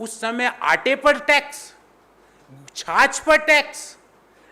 उस समय आटे पर टैक्स, छाछ पर टैक्स,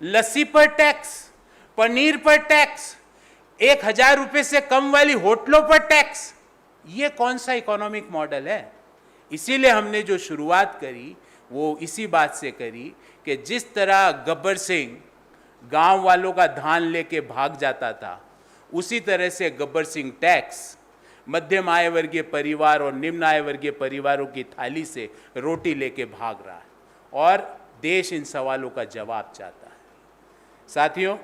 लस्सी पर टैक्स, पनीर पर टैक्स, 1,000 रुपये से कम वाली होटलों पर टैक्स। ये कौन सा इकोनॉमिक मॉडल है? इसीलिए हमने जो शुरुआत करी वो इसी बात से करी कि जिस तरह गब्बर सिंह गांव वालों का धान लेके भाग जाता था, उसी तरह से गब्बर सिंह टैक्स मध्यम आय वर्गीय परिवार और निम्न आय वर्गीय परिवारों की थाली से रोटी लेके भाग रहा है, और देश इन सवालों का जवाब चाहता है। साथियों,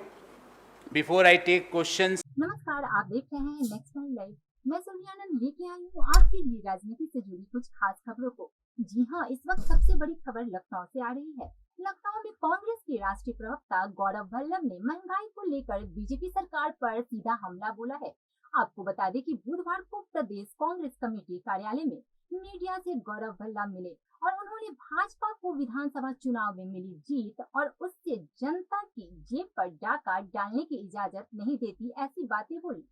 बिफोर आई टेक क्वेश्चंस। नमस्कार, आप देख रहे हैं नेक्स्ट लाइव। मैं सुनियानंद लेके आई हूँ आपके लिए राजनीति से जुड़ी कुछ खास खबरों को। जी हाँ, इस वक्त सबसे बड़ी खबर लखनऊ से आ रही है। लखनऊ में कांग्रेस के राष्ट्रीय प्रवक्ता गौरव वल्लभ ने महंगाई को लेकर बीजेपी सरकार पर सीधा हमला बोला है। आपको बता दें कि बुधवार को प्रदेश कांग्रेस कमेटी कार्यालय में मीडिया से गौरव वल्लभ मिले और उन्होंने भाजपा को विधानसभा चुनाव में मिली जीत और उससे जनता की जेब पर डाका डालने की इजाजत नहीं देती, ऐसी बातें बोली।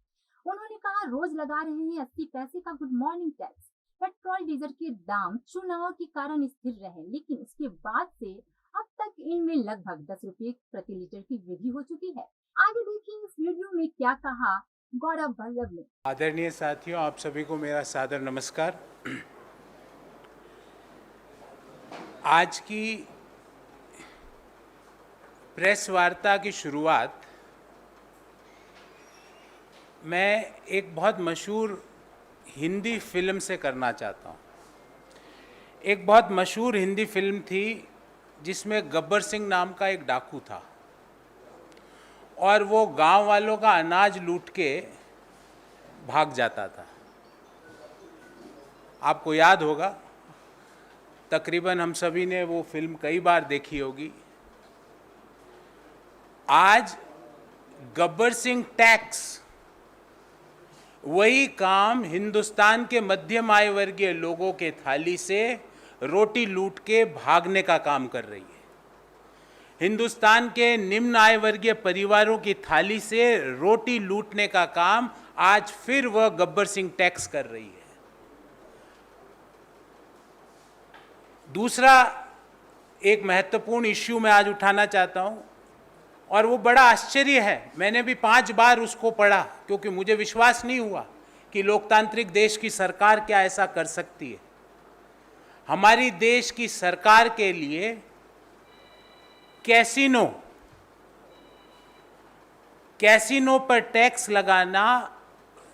उन्होंने कहा, रोज लगा रहे हैं 80 पैसे का good morning tax. Petrol diesel के दाम चुनाव के कारण स्थिर रहे, लेकिन उसके बाद से अब तक इनमें लगभग 10 रुपए प्रति लीटर की वृद्धि हो चुकी है। आगे देखिए इस वीडियो में क्या कहा गौरव वल्लभ ने। आदरणीय साथियों, आप सभी को मेरा सादर नमस्कार। आज की प्रेस वार्ता की शुरुआत मैं एक बहुत मशहूर हिंदी फिल्म से करना चाहता हूँ। एक बहुत मशहूर हिंदी फिल्म थी जिसमें गब्बर सिंह नाम का एक डाकू था और वो गांव वालों का अनाज लूट के भाग जाता था। आपको याद होगा, तकरीबन हम सभी ने वो फिल्म कई बार देखी होगी। आज गब्बर सिंह टैक्स वही काम हिंदुस्तान के मध्यम आय वर्गीय लोगों के थाली से रोटी लूट के भागने का काम कर रही है। हिंदुस्तान के निम्न आय वर्गीय परिवारों की थाली से रोटी लूटने का काम आज फिर वह गब्बर सिंह टैक्स कर रही है। दूसरा एक महत्वपूर्ण इश्यू मैं आज उठाना चाहता हूं, और वो बड़ा आश्चर्य है। मैंने भी 5 बार उसको पढ़ा क्योंकि मुझे विश्वास नहीं हुआ कि लोकतांत्रिक देश की सरकार क्या ऐसा कर सकती है। हमारी देश की सरकार के लिए कैसीनो पर टैक्स लगाना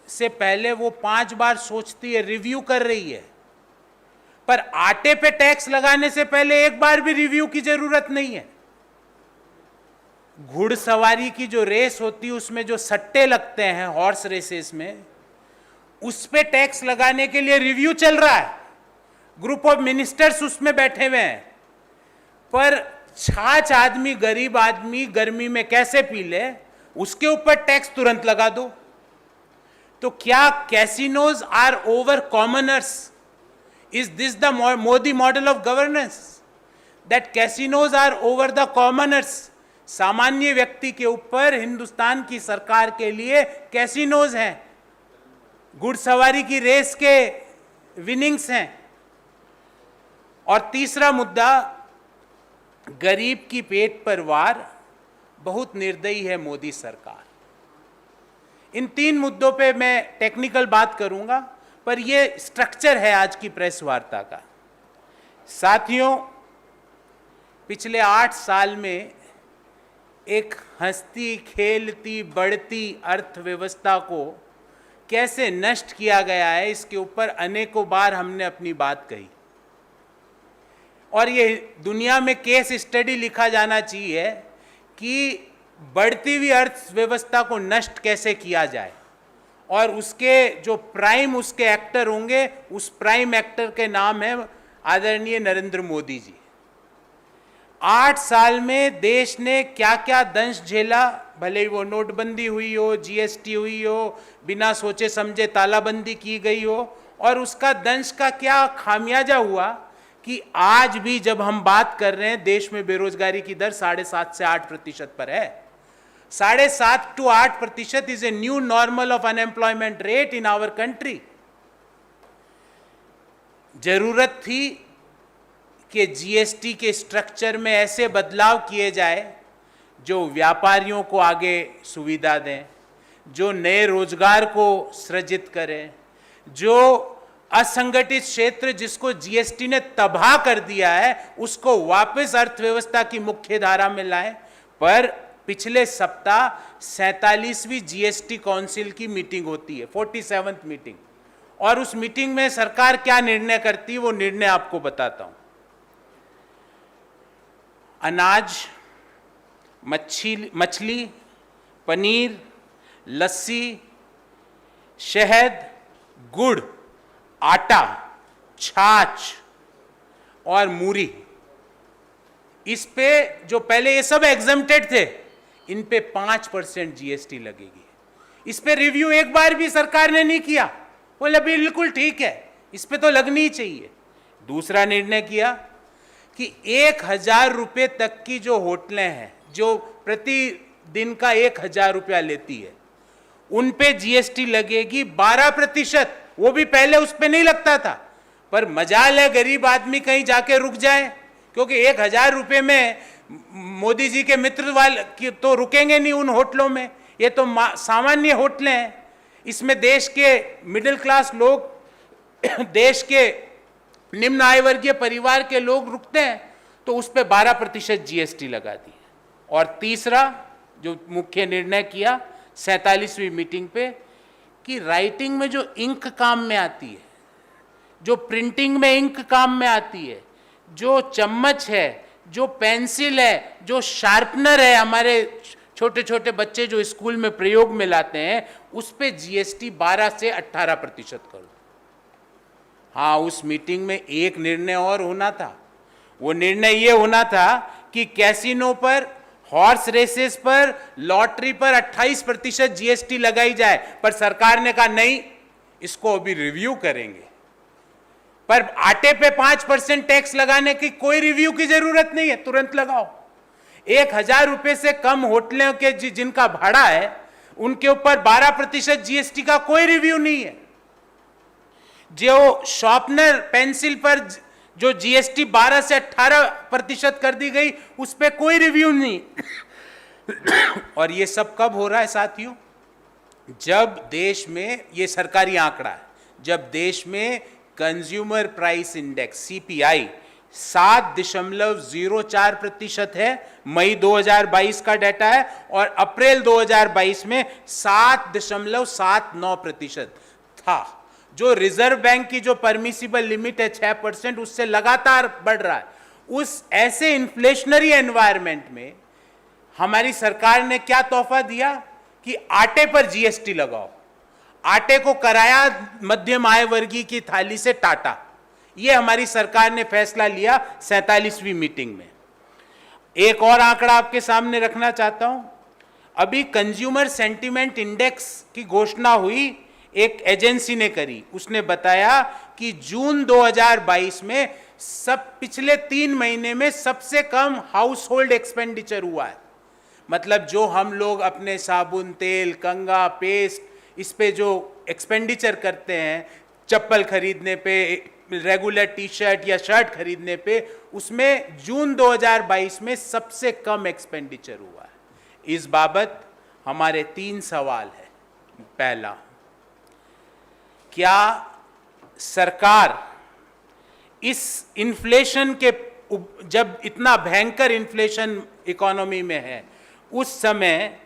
से पहले वो 5 बार सोचती है, रिव्यू कर रही है। पर आटे पे टैक्स लगाने से पहले एक बार भी रिव्यू की जरूरत नहीं है। घुड़सवारी की जो रेस होती है उसमें जो सट्टे लगते हैं हॉर्स रेसेस में, उस पे टैक्स लगाने के लिए रिव्यू चल रहा है। ग्रुप ऑफ मिनिस्टर्स उसमें बैठे हुए हैं। पर छाछ आदमी, गरीब आदमी गर्मी में कैसे पी ले, उसके ऊपर टैक्स तुरंत लगा दो। तो क्या casinos are over commoners? Is this the Modi model of governance? That casinos are over the commoners? सामान्य व्यक्ति के ऊपर हिंदुस्तान की सरकार के लिए कैसीनोज हैं, घुड़सवारी की रेस के विनिंग्स हैं। और तीसरा मुद्दा, गरीब की पेट पर वार, बहुत निर्दयी है मोदी सरकार। इन 3 मुद्दों पे मैं टेक्निकल बात करूंगा, पर यह स्ट्रक्चर है आज की प्रेस वार्ता का। साथियों, पिछले 8 साल में एक हंसती खेलती बढ़ती अर्थव्यवस्था को कैसे नष्ट किया गया है, इसके ऊपर अनेकों बार हमने अपनी बात कही। और ये दुनिया में केस स्टडी लिखा जाना चाहिए कि बढ़ती हुई अर्थव्यवस्था को नष्ट कैसे किया जाए, और उसके जो प्राइम उसके एक्टर होंगे, उस प्राइम एक्टर के नाम है आदरणीय नरेंद्र मोदी जी। 8 साल में देश ने क्या क्या दंश झेला, भले ही वो नोटबंदी हुई हो, जीएसटी हुई हो, बिना सोचे समझे तालाबंदी की गई हो, और उसका दंश का क्या खामियाजा हुआ कि आज भी जब हम बात कर रहे हैं, देश में बेरोजगारी की दर 7.5 से 8% पर है। 7.5 to 8% is a new normal of unemployment rate in our country. जरूरत थी कि जीएसटी के स्ट्रक्चर में ऐसे बदलाव किए जाए जो व्यापारियों को आगे सुविधा दें, जो नए रोजगार को सृजित करें, जो असंगठित क्षेत्र जिसको जीएसटी ने तबाह कर दिया है उसको वापस अर्थव्यवस्था की मुख्य धारा में लाएं। पर पिछले सप्ताह 47वीं जीएसटी काउंसिल की मीटिंग होती है, 47th मीटिंग, और उस मीटिंग में सरकार क्या निर्णय करती है वो निर्णय आपको बताता हूं। अनाज, मछली, पनीर, लस्सी, शहद, गुड़, आटा, छाछ और मूरी, इस पे जो पहले ये सब एग्जम्प्टेड थे, इन पे 5% जीएसटी लगेगी। इस पे रिव्यू एक बार भी सरकार ने नहीं किया, बोले बिल्कुल ठीक है, इस पे तो लगनी ही चाहिए। दूसरा निर्णय किया कि 1000 रुपये तक की जो होटलें हैं, जो प्रतिदिन का 1000 रुपया लेती है, उन पे जीएसटी लगेगी 12%। वो भी पहले उस पे नहीं लगता था, पर मजाल है गरीब आदमी कहीं जाके रुक जाए, क्योंकि 1000 रुपये में मोदी जी के मित्र वाले तो रुकेंगे नहीं उन होटलों में। ये तो सामान्य होटलें हैं, इसमें देश के मिडिल क्लास लोग, देश के निम्न आय वर्गीय परिवार के लोग रुकते हैं, तो उस पर 12% जीएसटी लगा दी। और तीसरा जो मुख्य निर्णय किया 47वीं मीटिंग पे, कि राइटिंग में जो इंक काम में आती है, जो प्रिंटिंग में इंक काम में आती है, जो चम्मच है, जो पेंसिल है, जो शार्पनर है, हमारे छोटे छोटे बच्चे जो स्कूल में प्रयोग में लाते हैं, उस पे जीएसटी 12 से 18% कर दो। हाँ, उस मीटिंग में एक निर्णय और होना था। वो निर्णय ये होना था कि कैसीनो पर, हॉर्स रेसेस पर, लॉटरी पर 28% जीएसटी लगाई जाए, पर सरकार ने कहा नहीं, इसको अभी रिव्यू करेंगे। पर आटे पे 5% टैक्स लगाने की कोई रिव्यू की जरूरत नहीं है, तुरंत लगाओ। 1000 रुपये से कम होटलों के जिनका भाड़ा है, उनके ऊपर 12% जीएसटी का कोई रिव्यू नहीं है। जो शॉर्पनर पेंसिल पर जो जीएसटी 12 से 18% कर दी गई, उस पर कोई रिव्यू नहीं। और ये सब कब हो रहा है साथियों? जब देश में, ये सरकारी आंकड़ा है, जब देश में कंज्यूमर प्राइस इंडेक्स सीपीआई 7.04% है, मई 2022 का डाटा है, और अप्रैल 2022 में 7.79% था। जो रिजर्व बैंक की जो परमिसिबल लिमिट है 6%, उससे लगातार बढ़ रहा है। उस ऐसे इन्फ्लेशनरी एनवायरनमेंट में हमारी सरकार ने क्या तोहफा दिया कि आटे पर जीएसटी लगाओ। आटे को कराया मध्यम आय वर्गीय की थाली से टाटा। यह हमारी सरकार ने फैसला लिया 47वीं मीटिंग में। एक और आंकड़ा आपके सामने रखना चाहता हूं। अभी कंज्यूमर सेंटीमेंट इंडेक्स की घोषणा हुई, एक एजेंसी ने करी। उसने बताया कि जून 2022 में पिछले 3 महीने में सबसे कम हाउस होल्ड एक्सपेंडिचर हुआ है। मतलब जो हम लोग अपने साबुन, तेल, कंघा, पेस्ट, इस पे जो एक्सपेंडिचर करते हैं, चप्पल खरीदने पे, रेगुलर टी शर्ट या शर्ट खरीदने पे, उसमें जून 2022 में सबसे कम एक्सपेंडिचर हुआ है। इस बाबत हमारे 3 सवाल हैं। पहला, क्या सरकार इस इन्फ्लेशन के, जब इतना भयंकर इन्फ्लेशन इकोनॉमी में है, उस समय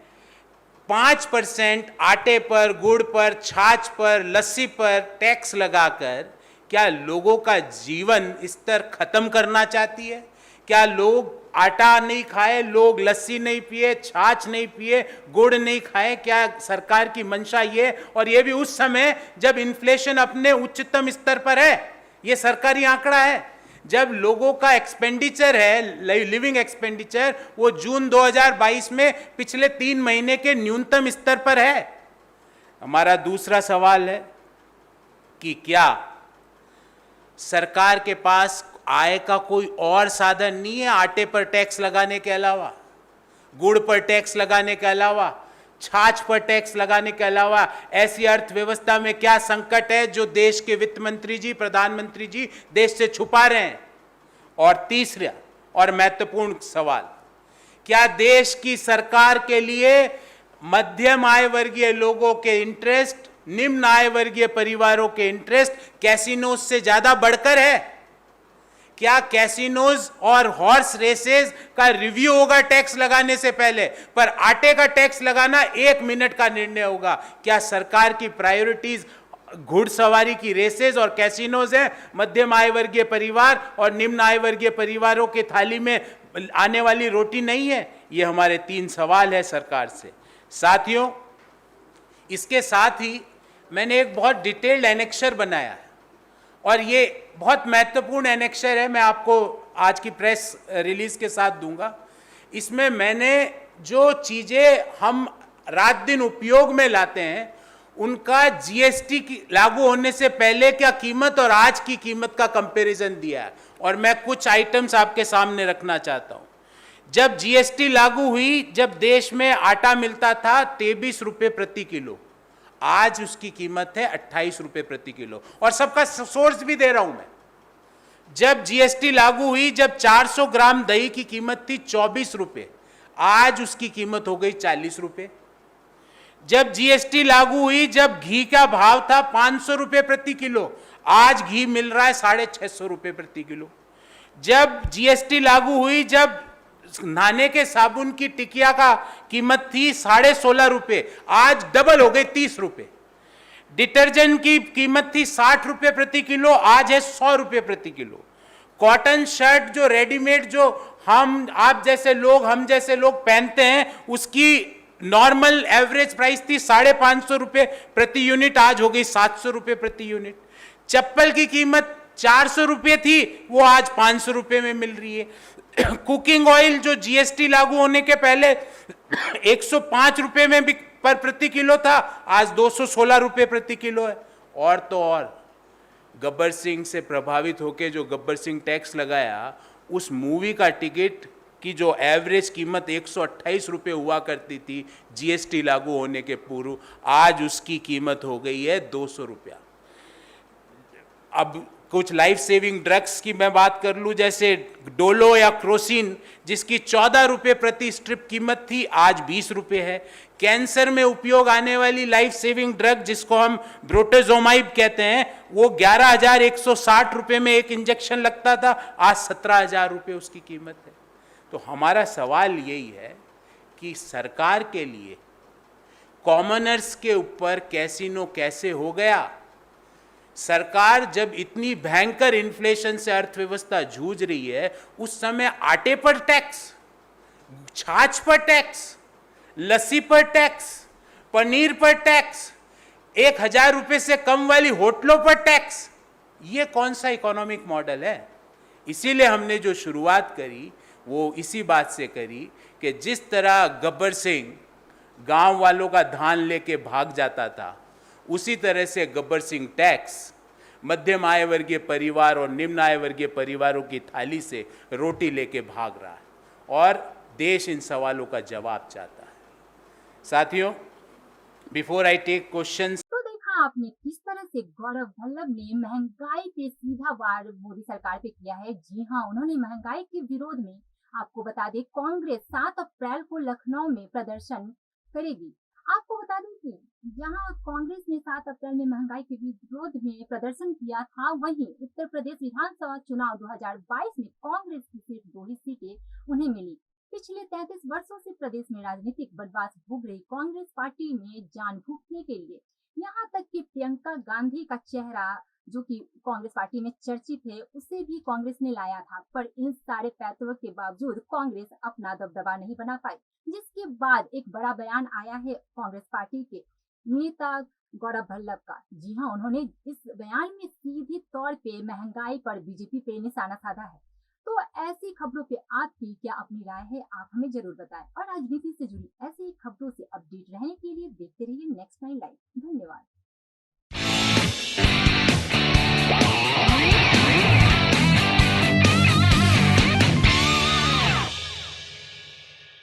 5% आटे पर, गुड़ पर, छाछ पर, लस्सी पर टैक्स लगाकर क्या लोगों का जीवन स्तर खत्म करना चाहती है? क्या लोग आटा नहीं खाए, लोग लस्सी नहीं पिए, छाछ नहीं पिए, गुड़ नहीं खाए? क्या सरकार की मंशा ये, और ये भी उस समय जब इन्फ्लेशन अपने उच्चतम स्तर पर है? ये सरकारी आंकड़ा है। जब लोगों का एक्सपेंडिचर है, लिविंग एक्सपेंडिचर, वो जून 2022 में पिछले 3 महीने के न्यूनतम स्तर पर है। हमारा दूसरा सवाल है कि क्या सरकार के पास आय का कोई और साधन नहीं है आटे पर टैक्स लगाने के अलावा, गुड़ पर टैक्स लगाने के अलावा, छाछ पर टैक्स लगाने के अलावा? ऐसी अर्थव्यवस्था में क्या संकट है जो देश के वित्त मंत्री जी, प्रधानमंत्री जी देश से छुपा रहे हैं? और तीसरा और महत्वपूर्ण सवाल, क्या देश की सरकार के लिए मध्यम आय वर्गीय लोगों के इंटरेस्ट, निम्न आय वर्गीय परिवारों के इंटरेस्ट कैसीनोज से ज्यादा बढ़कर है? क्या कैसीनोज और हॉर्स रेसेस का रिव्यू होगा टैक्स लगाने से पहले, पर आटे का टैक्स लगाना 1 मिनट का निर्णय होगा? क्या सरकार की प्रायोरिटीज घुड़सवारी की रेसेस और कैसीनोज है, मध्यम आय वर्गीय परिवार और निम्न आय वर्गीय परिवारों की थाली में आने वाली रोटी नहीं है? ये हमारे 3 सवाल है सरकार से। साथियों, इसके साथ ही मैंने एक बहुत डिटेल्ड एनेक्सर बनाया है और ये बहुत महत्वपूर्ण एनेक्सर है, मैं आपको आज की प्रेस रिलीज के साथ दूंगा। इसमें मैंने जो चीजें हम रात दिन उपयोग में लाते हैं उनका जीएसटी की लागू होने से पहले क्या कीमत और आज की कीमत का कंपैरिजन दिया है और मैं कुछ आइटम्स आपके सामने रखना चाहता हूं। जब जीएसटी लागू हुई, जब देश में आटा मिलता था 23 रुपए प्रति किलो, आज उसकी कीमत है 28 रुपए प्रति किलो और सबका सोर्स भी दे रहा हूं मैं। जब जीएसटी लागू हुई, जब 400 ग्राम दही की कीमत थी 24 रुपए, आज उसकी कीमत हो गई 40 रुपए। जब जीएसटी लागू हुई, जब घी का भाव था 500 रुपए प्रति किलो, आज घी मिल रहा है 650 रुपए प्रति किलो। जब जीएसटी लागू हुई, जब नहाने के साबुन की टिकिया का कीमत थी 16.5 रुपए, आज डबल हो गई 30 रुपए। डिटर्जेंट की कीमत थी 60 रुपए प्रति किलो, आज है 100 रुपए प्रति किलो। कॉटन शर्ट जो रेडीमेड जो आप जैसे लोग, हम जैसे लोग पहनते हैं, उसकी नॉर्मल एवरेज प्राइस थी 550 रुपए प्रति यूनिट, आज हो गई 700 रुपए प्रति यूनिट। चप्पल की कीमत 400 रुपए थी, वो आज 500 रुपए में मिल रही है। कुकिंग ऑयल जो जीएसटी लागू होने के पहले 105 रुपए में भी पर प्रति किलो था, आज 216 रुपए प्रति किलो है। और तो और गब्बर सिंह से प्रभावित होकर जो गब्बर सिंह टैक्स लगाया, उस मूवी का टिकट की जो एवरेज कीमत 128 रुपए हुआ करती थी जीएसटी लागू होने के पूर्व, आज उसकी कीमत हो गई है 200 रुपया। अब कुछ लाइफ सेविंग ड्रग्स की मैं बात कर लूं, जैसे डोलो या क्रोसिन, जिसकी 14 रुपए प्रति स्ट्रिप कीमत थी, आज 20 रुपए है। कैंसर में उपयोग आने वाली लाइफ सेविंग ड्रग जिसको हम ब्रोटेजोमाइब कहते हैं, वो 11,160 रुपए में एक इंजेक्शन लगता था, आज 17,000 रुपए उसकी कीमत है। तो हमारा सवाल यही है कि सरकार के लिए कॉमनर्स के ऊपर कैसीनो कैसे हो गया? सरकार जब इतनी भयंकर इन्फ्लेशन से अर्थव्यवस्था जूझ रही है, उस समय आटे पर टैक्स, छाछ पर टैक्स, लस्सी पर टैक्स, पनीर पर टैक्स, 1,000 रुपए से कम वाली होटलों पर टैक्स, ये कौन सा इकोनॉमिक मॉडल है? इसीलिए हमने जो शुरुआत करी वो इसी बात से करी कि जिस तरह गब्बर सिंह गांव वालों का धान लेके भाग जाता था, उसी तरह से गब्बर सिंह टैक्स मध्यम आय वर्गीय परिवार और निम्न आय वर्गीय परिवारों की थाली से रोटी लेके भाग रहा है और देश इन सवालों का जवाब चाहता है। साथियों, बिफोर आई टेक क्वेश्चंस, तो देखा आपने किस तरह से गौरव वल्लभ ने महंगाई पे सीधा वार मोदी सरकार पे किया है। जी हाँ, उन्होंने महंगाई के विरोध में, आपको बता दें, कांग्रेस 7 अप्रैल को लखनऊ में प्रदर्शन करेगी। आपको बता दें कि जहां कांग्रेस ने 7 अप्रैल में महंगाई के विरोध में प्रदर्शन किया था, वहीं उत्तर प्रदेश विधानसभा चुनाव 2022 में कांग्रेस की सिर्फ 2 ही सीटें उन्हें मिली। पिछले 33 वर्षों से प्रदेश में राजनीतिक बदमाश भोग रही कांग्रेस पार्टी में जान फूंकने के लिए यहाँ तक कि प्रियंका गांधी का चेहरा, जो कि कांग्रेस पार्टी में चर्चित है, उसे भी कांग्रेस ने लाया था। पर इन सारे पैतरों के बावजूद कांग्रेस अपना दबदबा नहीं बना पाई, जिसके बाद एक बड़ा बयान आया है कांग्रेस पार्टी के नेता गौरव वल्लभ का। जी हाँ, उन्होंने इस बयान में सीधे तौर पे महंगाई पर बीजेपी पे निशाना साधा है। तो ऐसी खबरों पे आपकी क्या अपनी राय है, आप हमें जरूर बताएं। और राजनीति से जुड़ी